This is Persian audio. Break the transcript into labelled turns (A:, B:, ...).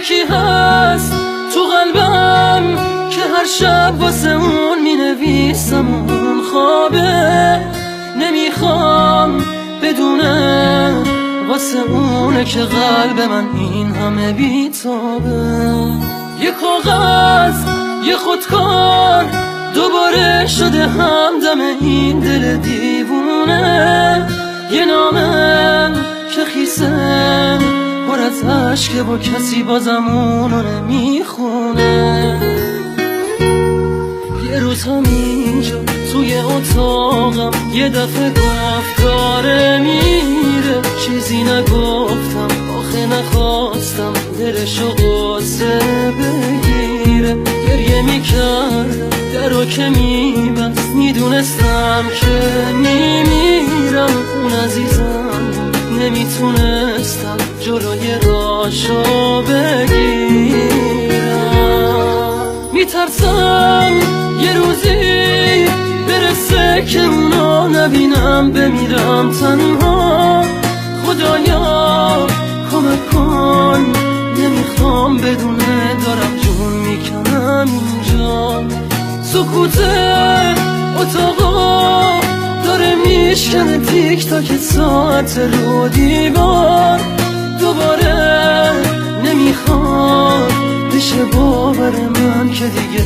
A: یکی هست تو قلبم که هر شب واسه اون می نویسم اون خوابه، نمیخوام بدونه واسه اونه که قلب من این همه بیتابه. یه کاغذ یه خودکار دوباره شده همدم این دل دیوونه، یه نامه که خیسه پر از عشقه با کسی بازم اونو نمیخونه. یه روز همینجا توی اتاقم یه دفعه گفت داره میره، چیزی نگفتم آخه نخواستم دلشو قصه بگیره. گریه میکرد درو که میبست، میدونستم که میمیرم. اون عزیزم نمیتونستم جلوی راشو بگیرم. میترسم یه روزی برسه که اونو نبینم، بمیرم تنها. خدایا کمک کن، نمیخوام بدونه دارم جون میکنم اینجا. سکوت اتاقا داره میشکنه تیک تاک ساعت رو دیوار. دوباره نمیخواد بشه باور من که دیگه